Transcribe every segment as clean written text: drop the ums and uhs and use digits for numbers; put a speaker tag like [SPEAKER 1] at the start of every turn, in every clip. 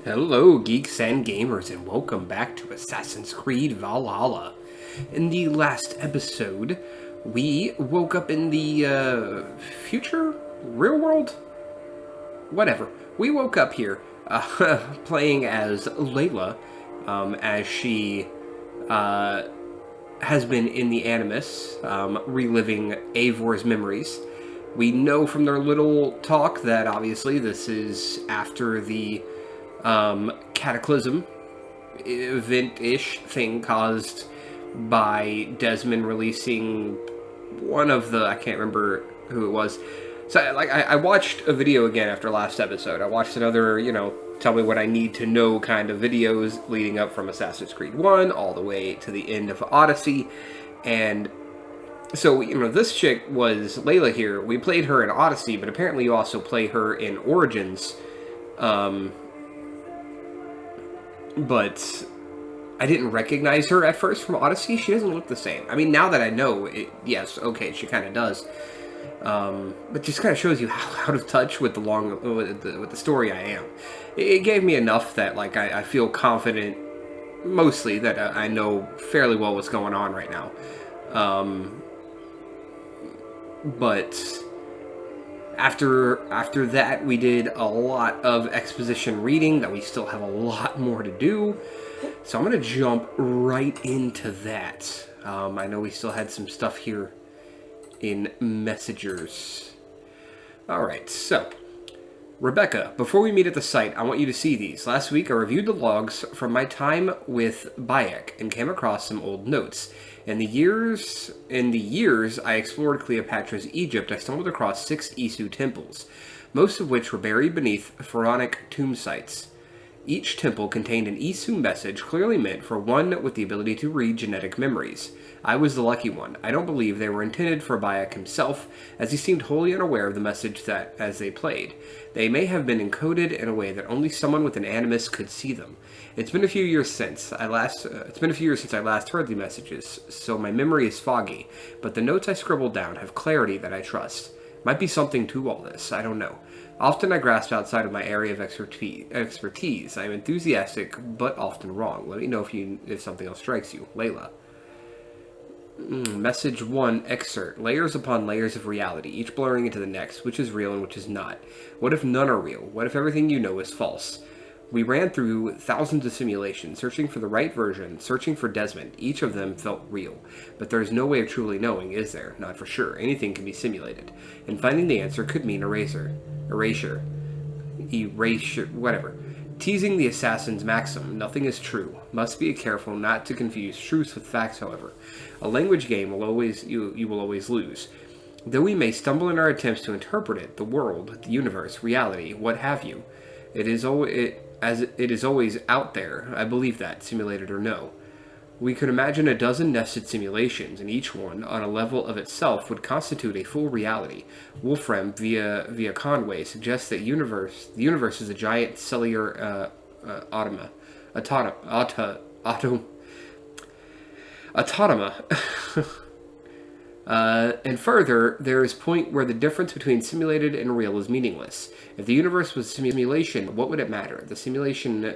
[SPEAKER 1] Hello, geeks and gamers, and welcome back to Assassin's Creed Valhalla. In the last episode, we woke up in the future? Real world? Whatever. We woke up here playing as Layla, as she has been in the Animus, reliving Eivor's memories. We know from their little talk that obviously this is after the cataclysm event-ish thing caused by Desmond releasing one of the, I can't remember who it was. So I watched a video again after last episode. I watched another, tell me what I need to know kind of videos leading up from Assassin's Creed 1 all the way to the end of Odyssey. And so, this chick was Layla here. We played her in Odyssey, but apparently you also play her in Origins. But I didn't recognize her at first from Odyssey. She doesn't look the same. I mean, now that I know it, yes, okay, she kind of does. But just kind of shows you how out of touch with the story I am. It gave me enough that I feel confident, mostly that I know fairly well what's going on right now. But after that, we did a lot of exposition reading that we still have a lot more to do. So I'm going to jump right into that. I know we still had some stuff here in messengers. Alright, so Rebecca, before we meet at the site, I want you to see these. Last week I reviewed the logs from my time with Bayek and came across some old notes. In the years I explored Cleopatra's Egypt, I stumbled across 6 Isu temples, most of which were buried beneath pharaonic tomb sites. Each temple contained an Isu message clearly meant for one with the ability to read genetic memories. I was the lucky one. I don't believe they were intended for Bayek himself, as he seemed wholly unaware of the message that as they played. They may have been encoded in a way that only someone with an animus could see them. It's been a few years since I last heard the messages, so my memory is foggy, but the notes I scribbled down have clarity that I trust. Might be something to all this, I don't know. Often I grasp outside of my area of expertise. I am enthusiastic, but often wrong. Let me know if something else strikes you. Layla. Message 1 excerpt. Layers upon layers of reality, each blurring into the next, which is real and which is not. What if none are real? What if everything you know is false? We ran through thousands of simulations, searching for the right version, searching for Desmond. Each of them felt real. But there's no way of truly knowing, is there? Not for sure. Anything can be simulated. And finding the answer could mean erasure, whatever. Teasing the assassin's maxim, nothing is true. Must be careful not to confuse truths with facts, however. A language game you will always lose. Though we may stumble in our attempts to interpret it, the world, the universe, reality, what have you, it is always out there. I believe that, simulated or no. We could imagine a dozen nested simulations, and each one, on a level of itself, would constitute a full reality. Wolfram, via Conway, suggests that the universe is a giant cellular autonoma. And further, there is a point where the difference between simulated and real is meaningless. If the universe was simulation, what would it matter? The simulation,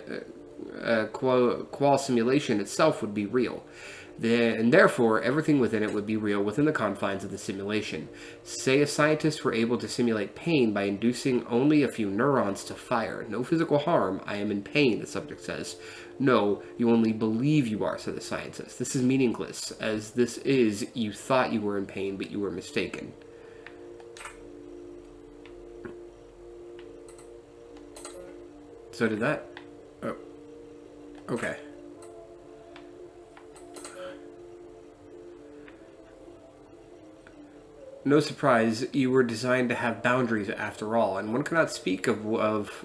[SPEAKER 1] qual simulation itself would be real. And therefore, everything within it would be real within the confines of the simulation. Say a scientist were able to simulate pain by inducing only a few neurons to fire. No physical harm. I am in pain, the subject says. No, you only believe you are, said the scientist. This is meaningless, as this is, you thought you were in pain, but you were mistaken. So did that? Oh. Okay. No surprise, you were designed to have boundaries after all, and one cannot speak of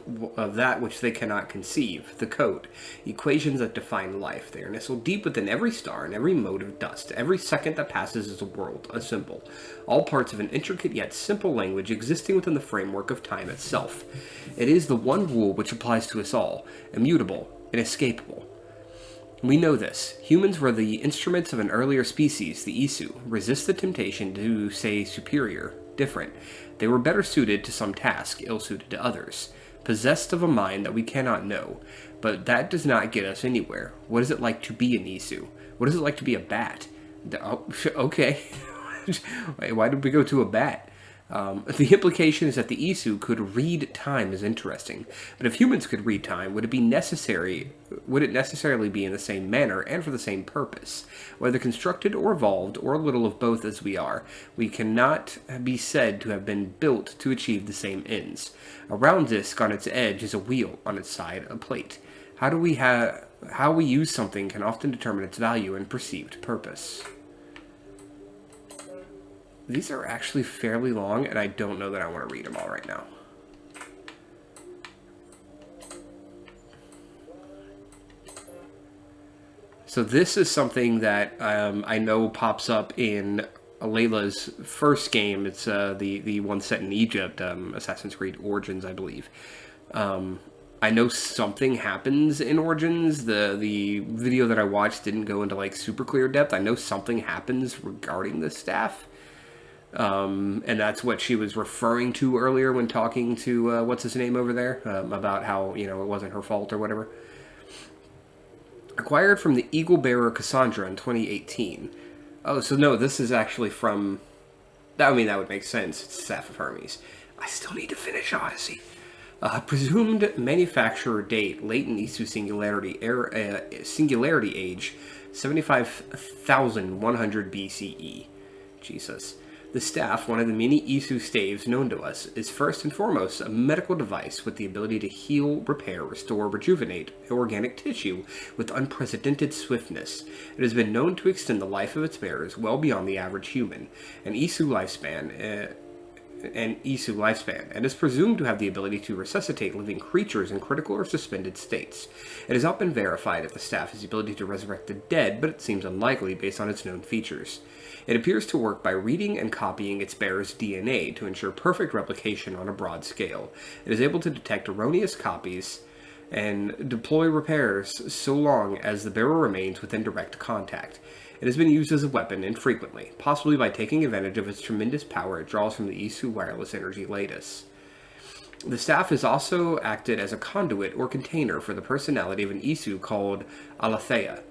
[SPEAKER 1] that which they cannot conceive. The code. Equations that define life. They are nestled deep within every star and every mote of dust. Every second that passes is a world, a symbol. All parts of an intricate yet simple language existing within the framework of time itself. It is the one rule which applies to us all, immutable, inescapable. We know this. Humans were the instruments of an earlier species, the Isu. Resist the temptation to say superior, different. They were better suited to some task, ill-suited to others. possessed of a mind that we cannot know. But that does not get us anywhere. What is it like to be an Isu? What is it like to be a bat? Oh, okay. Why did we go to a bat? The implication is that the Isu could read time is interesting, but if humans could read time, would it necessarily be in the same manner and for the same purpose? Whether constructed or evolved, or a little of both as we are, we cannot be said to have been built to achieve the same ends. A round disc on its edge is a wheel, on its side a plate. How we use something can often determine its value and perceived purpose. These are actually fairly long, and I don't know that I want to read them all right now. So this is something that I know pops up in Layla's first game. It's the one set in Egypt, Assassin's Creed Origins, I believe. I know something happens in Origins. The video that I watched didn't go into like super clear depth. I know something happens regarding the staff. And that's what she was referring to earlier when talking to, what's his name over there, about how, it wasn't her fault or whatever. Acquired from the Eagle Bearer Cassandra in 2018. Oh, so no, this is actually from, that would make sense. It's Staff of Hermes. I still need to finish Odyssey. Presumed manufacturer date, latent Isu singularity age, 75,100 BCE. Jesus. The staff, one of the many Isu staves known to us, is first and foremost a medical device with the ability to heal, repair, restore, rejuvenate organic tissue with unprecedented swiftness. It has been known to extend the life of its bearers well beyond the average human, an Isu lifespan, and is presumed to have the ability to resuscitate living creatures in critical or suspended states. It has not been verified if the staff has the ability to resurrect the dead, but it seems unlikely based on its known features. It appears to work by reading and copying its bearer's DNA to ensure perfect replication on a broad scale. It is able to detect erroneous copies and deploy repairs so long as the bearer remains within direct contact. It has been used as a weapon infrequently, possibly by taking advantage of its tremendous power it draws from the Isu wireless energy lattice. The staff has also acted as a conduit or container for the personality of an Isu called Aletheia.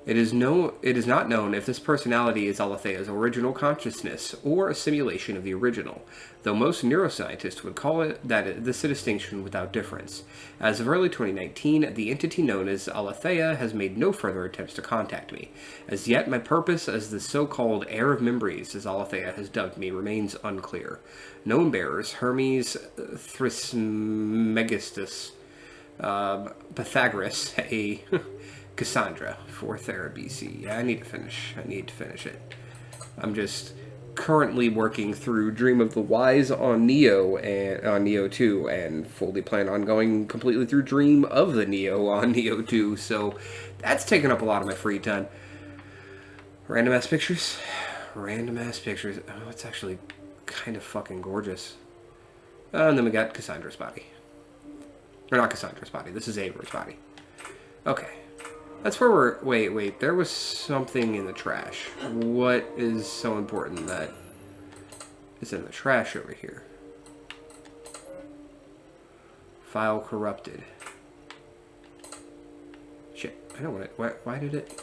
[SPEAKER 1] It is not known if this personality is Aletheia's original consciousness or a simulation of the original, though most neuroscientists would call it this a distinction without difference. As of early 2019, the entity known as Aletheia has made no further attempts to contact me. As yet, my purpose as the so-called heir of memories, as Aletheia has dubbed me, remains unclear. Known bearers, Hermes Trismegistus, Pythagoras, a Cassandra, 4th era BC. Yeah, I need to finish it. I'm just currently working through Dream of the Wise on Neo and on Neo 2, and fully plan on going completely through Dream of the Neo on Neo 2. So that's taking up a lot of my free time. Random ass pictures. Oh, it's actually kind of fucking gorgeous. And then we got Cassandra's body. Or not Cassandra's body. This is Aver's body. Okay. That's where we're... Wait. There was something in the trash. What is so important that is in the trash over here? File corrupted. Shit. I don't want it. Why did it...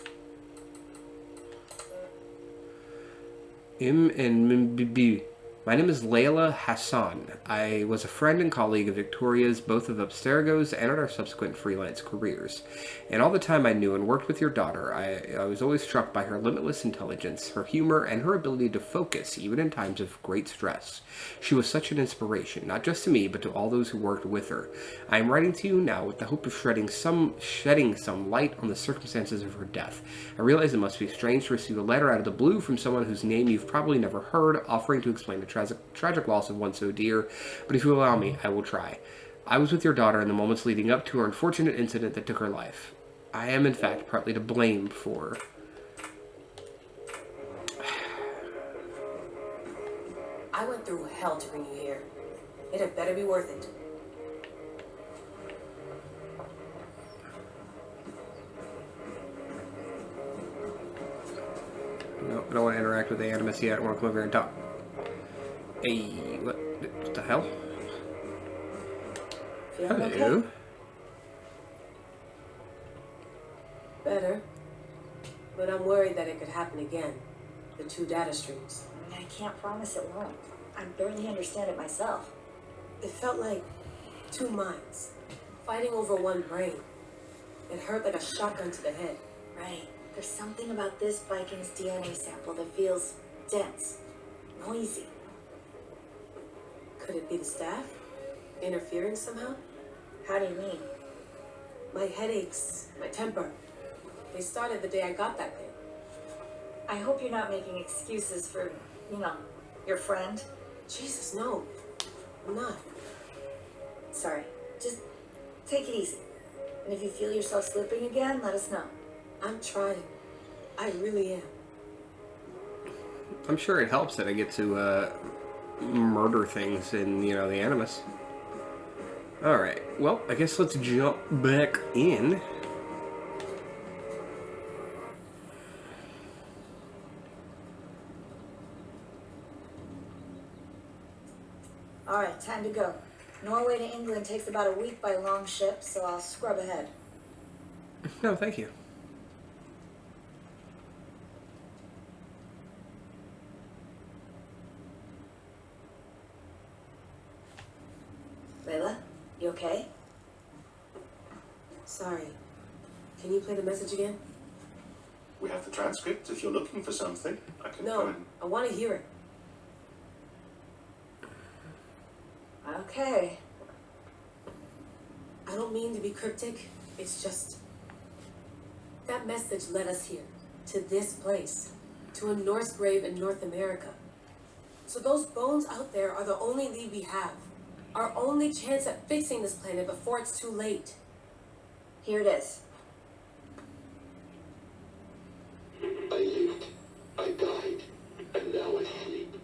[SPEAKER 1] My name is Layla Hassan. I was a friend and colleague of Victoria's, both of Abstergo's and at our subsequent freelance careers. And all the time I knew and worked with your daughter, I was always struck by her limitless intelligence, her humor, and her ability to focus, even in times of great stress. She was such an inspiration, not just to me, but to all those who worked with her. I am writing to you now with the hope of shedding some light on the circumstances of her death. I realize it must be strange to receive a letter out of the blue from someone whose name you've probably never heard, offering to explain the tragic loss of one so dear, but if you allow me, I will try. I was with your daughter in the moments leading up to her unfortunate incident that took her life. I am, in fact, partly to blame for...
[SPEAKER 2] I went through hell to bring you here. It had better be worth it.
[SPEAKER 1] No, I don't want to interact with the Animus yet. I want to come over here and talk. Hey, what the hell?
[SPEAKER 3] Feeling okay?
[SPEAKER 1] Hello.
[SPEAKER 2] Better. But I'm worried that it could happen again. The 2 data streams.
[SPEAKER 3] I can't promise it won't. I barely understand it myself.
[SPEAKER 2] It felt like 2 minds fighting over 1 brain. It hurt like a shotgun to the head.
[SPEAKER 3] Right. There's something about this Viking's DNA sample that feels dense, noisy.
[SPEAKER 2] Could it be the staff? Interfering somehow?
[SPEAKER 3] How do you mean?
[SPEAKER 2] My headaches, my temper. They started the day I got that thing.
[SPEAKER 3] I hope you're not making excuses for, your friend.
[SPEAKER 2] Jesus, no. I'm not.
[SPEAKER 3] Sorry. Just take it easy. And if you feel yourself slipping again, let us know.
[SPEAKER 2] I'm trying. I really am.
[SPEAKER 1] I'm sure it helps that I get to murder things in, the Animus. Alright, well, I guess let's jump back in.
[SPEAKER 3] Alright, time to go. Norway to England takes about a week by long ship, so I'll scrub ahead.
[SPEAKER 1] No, thank you.
[SPEAKER 3] Layla, you okay?
[SPEAKER 2] Sorry. Can you play the message again?
[SPEAKER 4] We have the transcript. If you're looking for something, I can go
[SPEAKER 2] No,
[SPEAKER 4] and...
[SPEAKER 2] I want to hear it.
[SPEAKER 3] Okay.
[SPEAKER 2] I don't mean to be cryptic. It's just... That message led us here. To this place. To a Norse grave in North America. So those bones out there are the only lead we have. Our only chance at fixing this planet before it's too late.
[SPEAKER 3] Here it is.
[SPEAKER 5] I lived, I died, and now I sleep.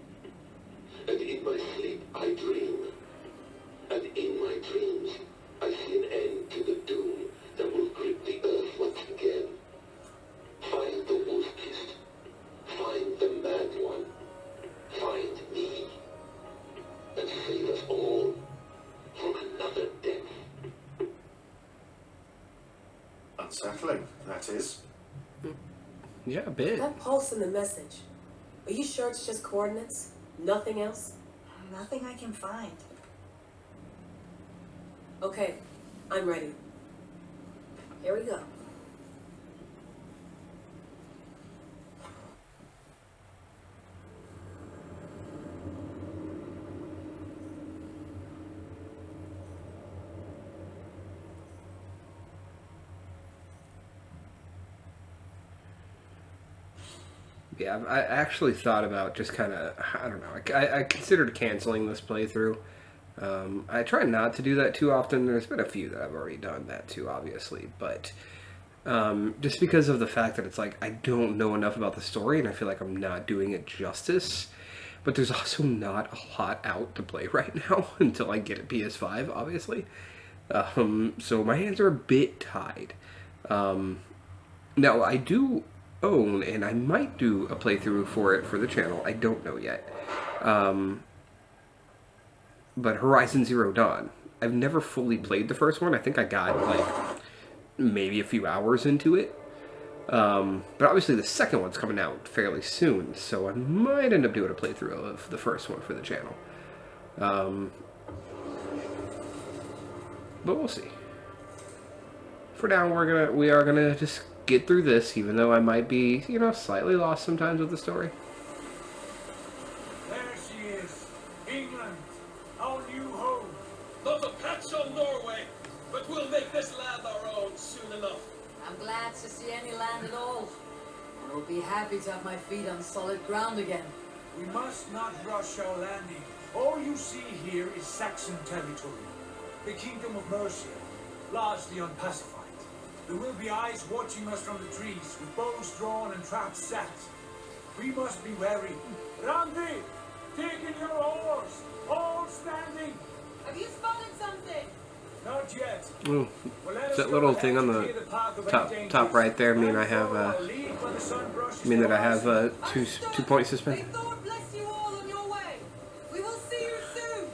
[SPEAKER 5] And in my sleep I dream. And in my dreams I see an end to the doom that will grip the earth once again. Find the wolf kissed. Find the mad one. Find me. And save us all from another death.
[SPEAKER 4] Unsettling, that is.
[SPEAKER 1] Yeah, a bit.
[SPEAKER 2] That pulse in the message. Are you sure it's just coordinates? Nothing else?
[SPEAKER 3] Nothing I can find.
[SPEAKER 2] Okay, I'm ready.
[SPEAKER 3] Here we go.
[SPEAKER 1] Yeah, I actually thought about just kind of, I don't know, I considered canceling this playthrough. I try not to do that too often. There's been a few that I've already done that too, obviously, but just because of the fact that it's like, I don't know enough about the story, and I feel like I'm not doing it justice. But there's also not a lot out to play right now until I get a PS5, obviously. So my hands are a bit tied. Now, I do own, and I might do a playthrough for it for the channel. I don't know yet. But Horizon Zero Dawn. I've never fully played the first one. I think I got, like, maybe a few hours into it. But obviously the second one's coming out fairly soon, so I might end up doing a playthrough of the first one for the channel. But we'll see. For now, we are gonna just get through this, even though I might be, slightly lost sometimes with the story.
[SPEAKER 6] There she is, England, our new home.
[SPEAKER 7] Not a patch on Norway, but we'll make this land our own soon enough.
[SPEAKER 8] I'm glad to see any land at all. I'll be happy to have my feet on solid ground again.
[SPEAKER 6] We must not rush our landing. All you see here is Saxon territory, the Kingdom of Mercia, largely unpacified. There will be eyes watching us from the trees, with bows drawn and traps set. We must be wary. Randi, take in your oars, all standing.
[SPEAKER 2] Have you spotted something?
[SPEAKER 6] Not yet.
[SPEAKER 1] Ooh,
[SPEAKER 6] Well, let
[SPEAKER 1] is
[SPEAKER 6] us
[SPEAKER 1] that
[SPEAKER 6] go
[SPEAKER 1] little
[SPEAKER 6] ahead
[SPEAKER 1] thing on
[SPEAKER 6] to
[SPEAKER 1] the
[SPEAKER 6] clear the path of
[SPEAKER 1] top
[SPEAKER 6] any dangers.
[SPEAKER 1] top right there mean I have
[SPEAKER 6] Our lead when the sun brushes
[SPEAKER 1] mean that
[SPEAKER 6] the
[SPEAKER 1] I have
[SPEAKER 6] horizon.
[SPEAKER 1] 2-point suspension?
[SPEAKER 2] May Thor bless you all on your way. We will see you soon.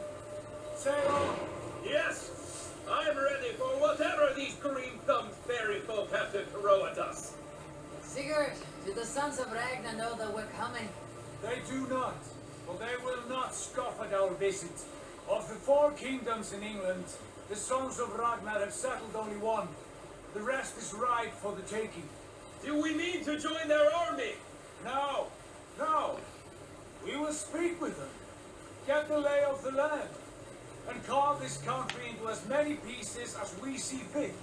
[SPEAKER 6] Sail on.
[SPEAKER 7] Yes,
[SPEAKER 8] figured. Do the sons of Ragnar know that we're coming?
[SPEAKER 6] They do not, but they will not scoff at our visit. Of the 4 kingdoms in England, the sons of Ragnar have settled only one. The rest is ripe for the taking.
[SPEAKER 7] Do we mean to join their army?
[SPEAKER 6] No, no. We will speak with them, get the lay of the land, and carve this country into as many pieces as we see fit.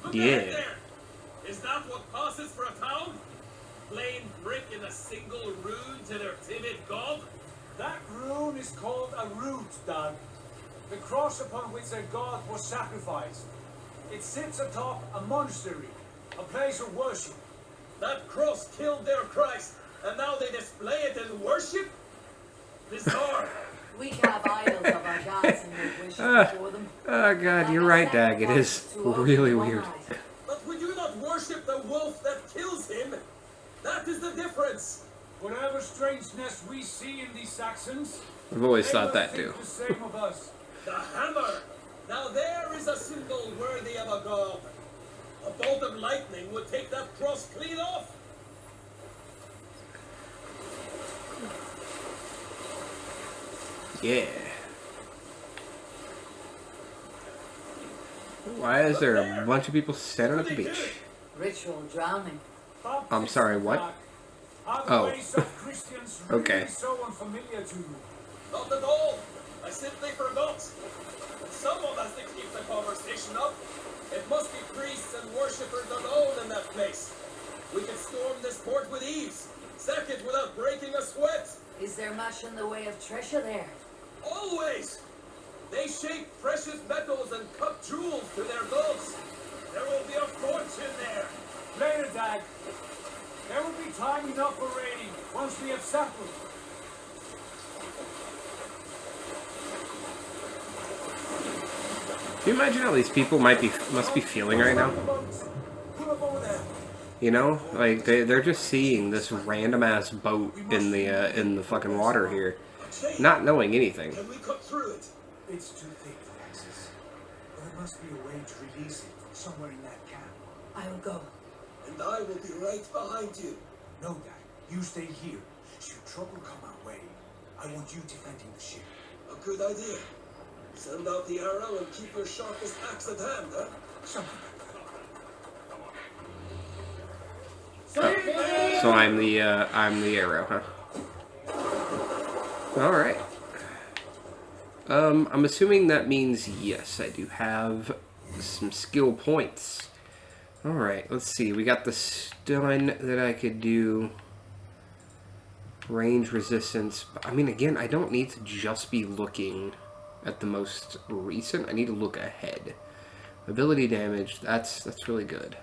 [SPEAKER 7] Look
[SPEAKER 1] Yeah.
[SPEAKER 7] ahead there. Is that what passes for a town? Plain brick in a single rune to their timid god?
[SPEAKER 6] That rune is called a root, Doug. The cross upon which their god was sacrificed. It sits atop a monastery, a place of worship.
[SPEAKER 7] That cross killed their Christ, and now they display it in worship? Bizarre.
[SPEAKER 8] We have idols of our gods and make wishes before them.
[SPEAKER 1] Oh god, you're right, Dag. It is really weird.
[SPEAKER 7] But we do not worship the wolf that kills him. That is the difference.
[SPEAKER 6] Whatever strangeness we see in these Saxons,
[SPEAKER 1] I've always
[SPEAKER 6] they
[SPEAKER 1] thought
[SPEAKER 6] will
[SPEAKER 1] that
[SPEAKER 6] think
[SPEAKER 1] too.
[SPEAKER 6] the same of us.
[SPEAKER 7] The hammer. Now there is a symbol worthy of a god. A bolt of lightning would take that cross clean off.
[SPEAKER 1] Yeah. Why is there a bunch of people standing at the beach?
[SPEAKER 8] Ritual drowning.
[SPEAKER 1] I'm sorry, what?
[SPEAKER 6] Are the
[SPEAKER 1] Oh.
[SPEAKER 6] ways of Christians really
[SPEAKER 1] Okay.
[SPEAKER 6] so unfamiliar to you?
[SPEAKER 7] Not at all. I simply forgot. Someone has to keep the conversation up. It must be priests and worshippers alone in that place. We can storm this port with ease. Sack it without breaking a sweat.
[SPEAKER 8] Is there much in the way of treasure there?
[SPEAKER 7] Always. They shape precious metals and cut jewels to their gods. There will be a fortune there.
[SPEAKER 6] Later, Dag. There will be time enough for raiding once we have settled.
[SPEAKER 1] Can you imagine how these people must be feeling right now?
[SPEAKER 6] Pull up over there.
[SPEAKER 1] You know, like they're just seeing this random ass boat in the fucking water here, not knowing anything.
[SPEAKER 7] Can we cut through it?
[SPEAKER 6] It's too thick for access. But there must be a way to release it from somewhere in that camp.
[SPEAKER 8] I will go.
[SPEAKER 7] And I will be right behind you.
[SPEAKER 6] No, Dag. You stay here. Should trouble come our way, I want you defending the ship.
[SPEAKER 7] A good idea. Send out the arrow and keep your sharpest axe at hand, huh?
[SPEAKER 6] Something
[SPEAKER 1] So I'm the arrow, huh? All right. I'm assuming that means yes, I do have some skill points. All right, let's see. We got the stun that I could do. Range resistance. I mean, again, I don't need to just be looking at the most recent. I need to look ahead. Ability damage. That's really good.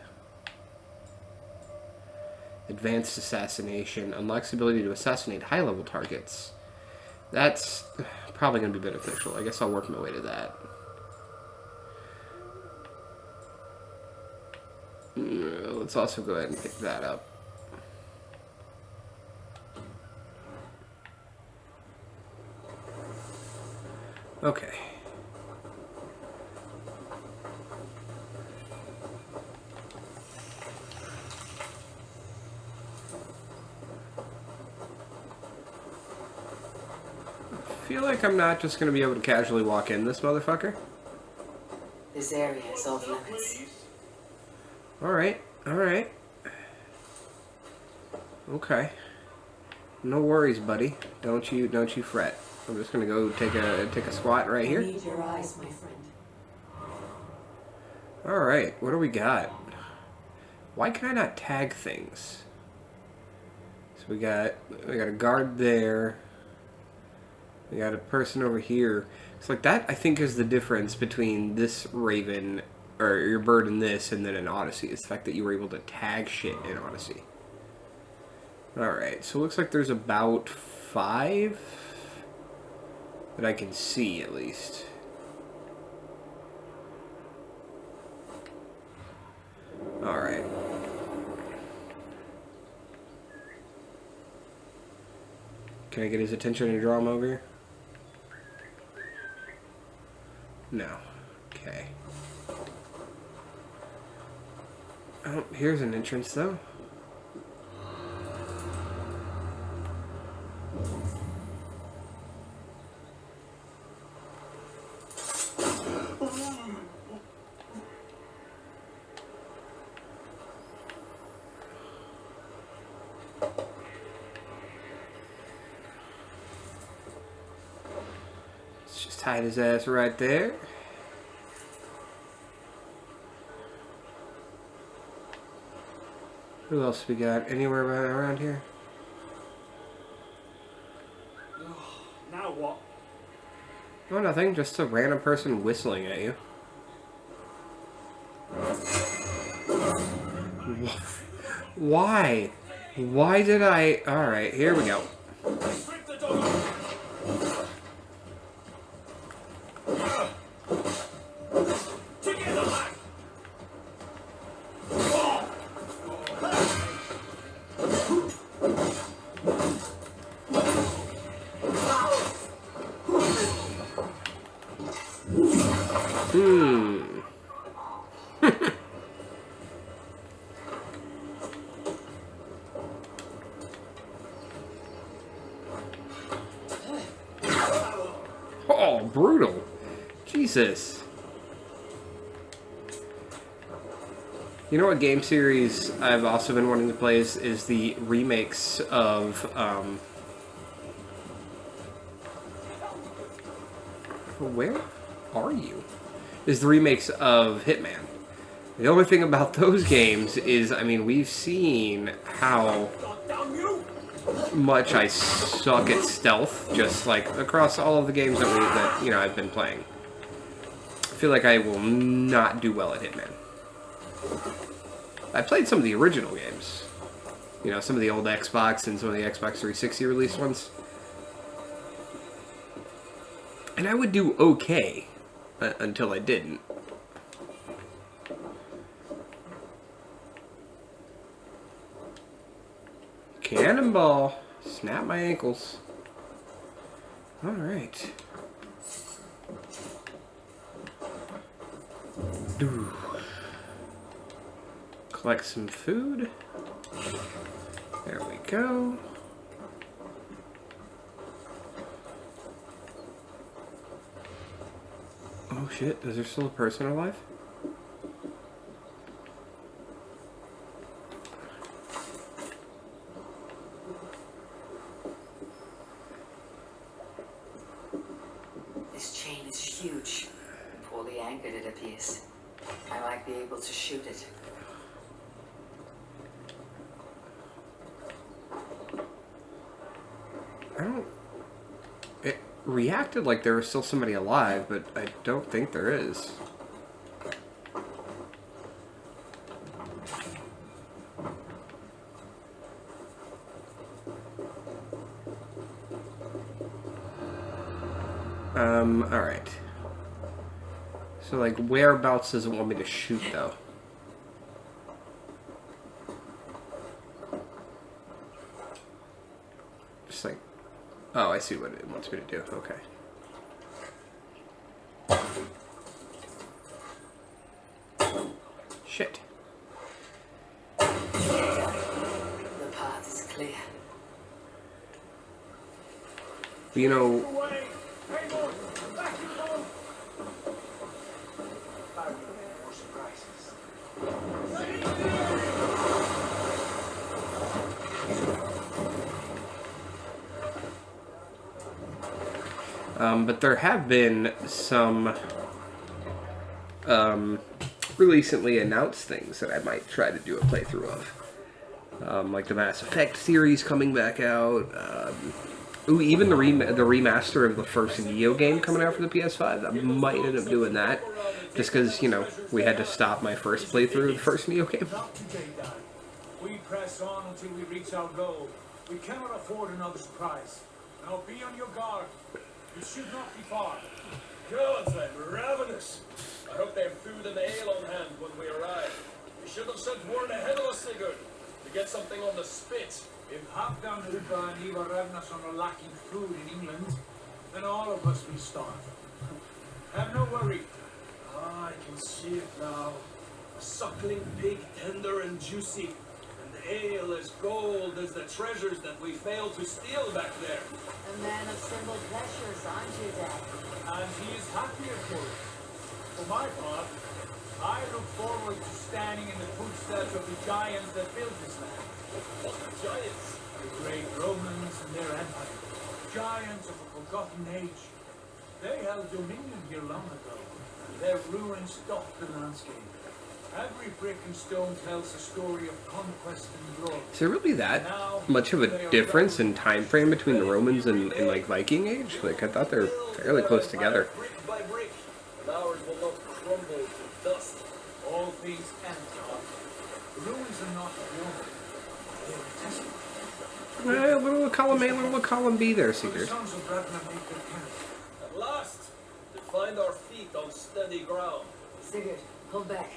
[SPEAKER 1] Advanced assassination. Unlocks the ability to assassinate high-level targets. That's probably going to be beneficial. I guess I'll work my way to that. Let's also go ahead and pick that up. Okay. I feel like I'm not just going to be able to casually walk in this motherfucker.
[SPEAKER 8] This area is off limits.
[SPEAKER 1] Alright, alright. Okay. No worries, buddy. Don't you fret. I'm just gonna go take a squat right
[SPEAKER 8] I
[SPEAKER 1] here.
[SPEAKER 8] need your eyes, my friend.
[SPEAKER 1] Alright, what do we got? Why can I not tag things? So we got a guard there. We got a person over here. It's like that I think is the difference between this Raven or your bird in this and then in Odyssey. Is the fact that you were able to tag shit in Odyssey. Alright, so it looks like there's about 5 that I can see at least. Alright. Can I get his attention and draw him over here? No. Okay. Oh, here's an entrance though. just hide his ass right there. Who else we got? Anywhere around here?
[SPEAKER 6] Now what?
[SPEAKER 1] Oh, nothing. Just a random person whistling at you. Why? Why did I... Alright, here we go.
[SPEAKER 6] Strip the dog. Together, lad.
[SPEAKER 1] Oh, brutal. Jesus. You know what game series I've also been wanting to play is the remakes of, where are you? Is the remakes of Hitman. The only thing about those games is, I mean, we've seen how much I suck at stealth, just like across all of the games that you know I've been playing. I feel like I will not do well at Hitman. I played some of the original games, you know, some of the old Xbox and some of the Xbox 360 released ones, and I would do okay until I didn't. Cannonball. Snap my ankles. Alright. Collect some food. There we go. Oh shit, is there still a person alive?
[SPEAKER 8] This chain is huge. Poorly anchored, it appears. I might be able to shoot it.
[SPEAKER 1] It reacted like there was still somebody alive, but I don't think there is. Alright. So, like, whereabouts does it want me to shoot, though? Just like... Oh, I see what it wants me to do. Okay. Shit.
[SPEAKER 8] The path is clear.
[SPEAKER 1] You know...
[SPEAKER 6] Away. Hey, boy. Back you go. More surprises.
[SPEAKER 1] But there have been some recently announced things that I might try to do a playthrough of. Like the Mass Effect series coming back out. Ooh, even the remaster of the first Neo game coming out for the PS5. I might end up doing that. Just because, you know, we had to stop my first playthrough of the first Neo game.
[SPEAKER 6] Not today, Dad. We press on until we reach our goal. We cannot afford another surprise. Now be on your guard. You should not be far.
[SPEAKER 7] Gods, I'm ravenous. I hope they have food and ale on hand when we arrive. You should have sent word ahead of us, Sigurd, to get something on the spit.
[SPEAKER 6] If Halfdan, Uga, and Ivar Ragnarsson are lacking food in England, then all of us will starve. Have no worry.
[SPEAKER 7] Ah, I can see it now. A suckling pig, tender and juicy. And the ale as gold as the treasures that we failed to steal back there.
[SPEAKER 8] A man of simple pleasures, aren't you, Dad?
[SPEAKER 6] And he is happier for it. For my part, I look forward to standing in the footsteps of the giants that built this land.
[SPEAKER 7] What giants?
[SPEAKER 6] The great Romans and their empire. Giants of a forgotten age. They held dominion here long ago. Their ruins dot the landscape. Every brick and stone tells a story of conquest and glory.
[SPEAKER 1] Is there really that much of a difference in time frame between the Romans and like Viking Age? Like, I thought they're fairly close together.
[SPEAKER 7] Brick by brick, and ours will not crumble to dust.
[SPEAKER 6] All things end, John. The ruins are not warm. They are a testament.
[SPEAKER 1] A little column A, little column B there,
[SPEAKER 6] So the
[SPEAKER 1] Seekers.
[SPEAKER 6] sons of Ragnar make their camp.
[SPEAKER 7] At last, to find our feet on steady ground.
[SPEAKER 8] Sigurd, hold back.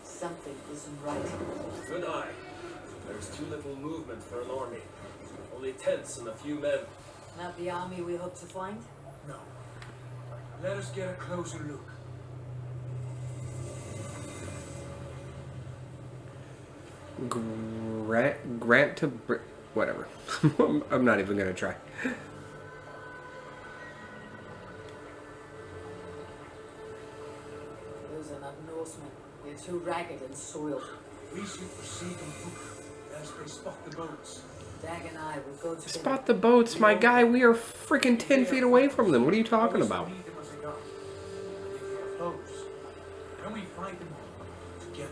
[SPEAKER 8] Something isn't right.
[SPEAKER 7] Good eye. There's too little movement for an army. Only tents and a few men.
[SPEAKER 8] Not the army we hope to find?
[SPEAKER 6] No. Let us get a closer look.
[SPEAKER 1] Grant to whatever. I'm not even gonna try.
[SPEAKER 8] Those are not Norsemen. They're too ragged and soiled.
[SPEAKER 6] We should proceed on foot as they spot the boats.
[SPEAKER 8] Dag and I will go together.
[SPEAKER 1] Spot the boats, my guy. We are freaking 10 feet away from them. What are you talking about?
[SPEAKER 6] Meet them as they go. And if they are foes, then we fight them together.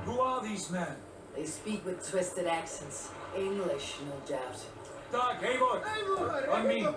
[SPEAKER 6] Who are these men?
[SPEAKER 8] They speak with twisted accents. English, no doubt.
[SPEAKER 6] Dag, Eivor! On me!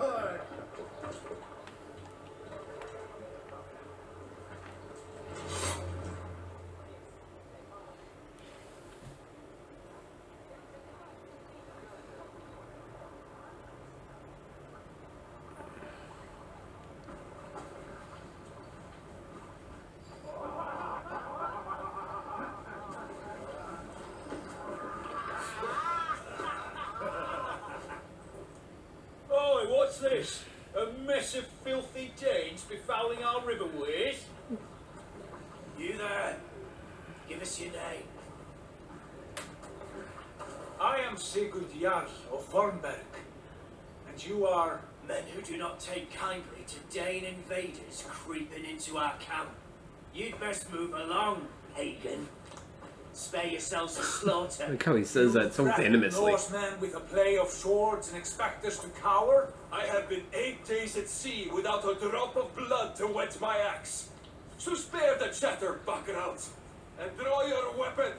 [SPEAKER 7] Oi, what's this? A mess of filthy Danes befouling our riverways?
[SPEAKER 6] You there? Give us your name.
[SPEAKER 9] I am Sigurd Jarl of Vormberg, and you are...
[SPEAKER 10] Men who do not take kindly to Dane invaders creeping into our camp. You'd best move along, pagan. Spare yourselves a slaughter.
[SPEAKER 1] Look how he says that so venomously.
[SPEAKER 6] Norsemen with a play of swords and expect us to cower?
[SPEAKER 7] I have been 8 days at sea without a drop of blood to wet my axe. So spare the chatter, buckrams, and draw your weapon.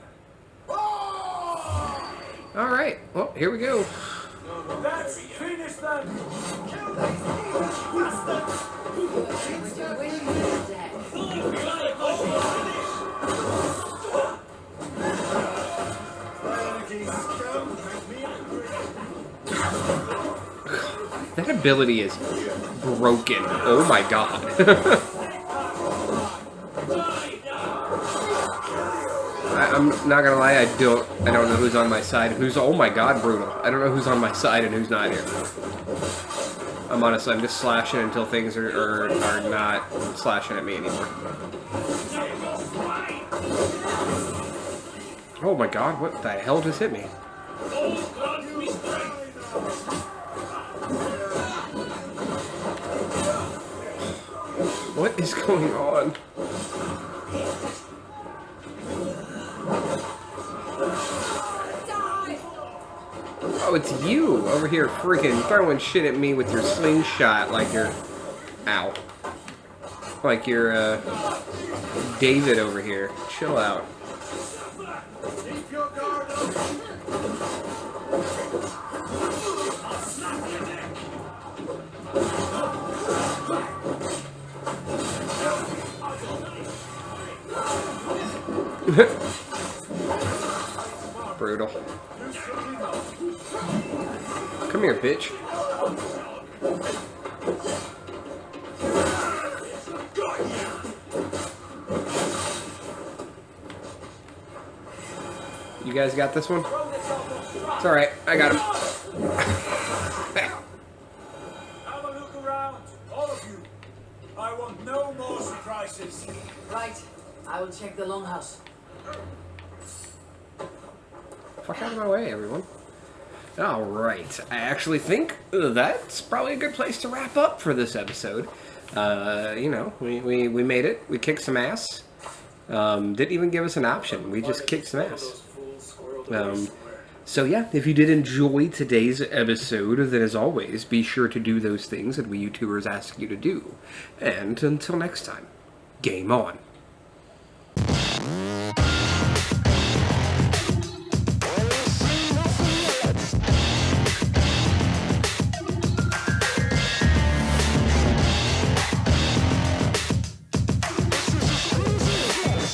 [SPEAKER 1] Alright, well, here we go.
[SPEAKER 6] Let's finish them!
[SPEAKER 10] Kill these evil bastards!
[SPEAKER 1] That ability is broken. Oh my god. I'm not gonna lie, I don't know who's on my side and who's, oh my god, brutal. I don't know who's on my side and who's not here. I'm just slashing until things are not slashing at me anymore. Oh my god, what the hell just hit me? What is going on? Oh, it's you over here freaking throwing shit at me with your slingshot like you're... Ow. Like you're, David over here. Chill out. Brutal. Come here, bitch. You guys got this one? It's alright, I got him.
[SPEAKER 6] Have a look around, all of you. I want no more surprises.
[SPEAKER 8] Right. I will check the longhouse.
[SPEAKER 1] Fuck out of my way, everyone. Alright, I actually think that's probably a good place to wrap up for this episode. You know, we made it. We kicked some ass. Didn't even give us an option. We just kicked some ass. So yeah, if you did enjoy today's episode, then as always, be sure to do those things that we YouTubers ask you to do. And until next time, game on.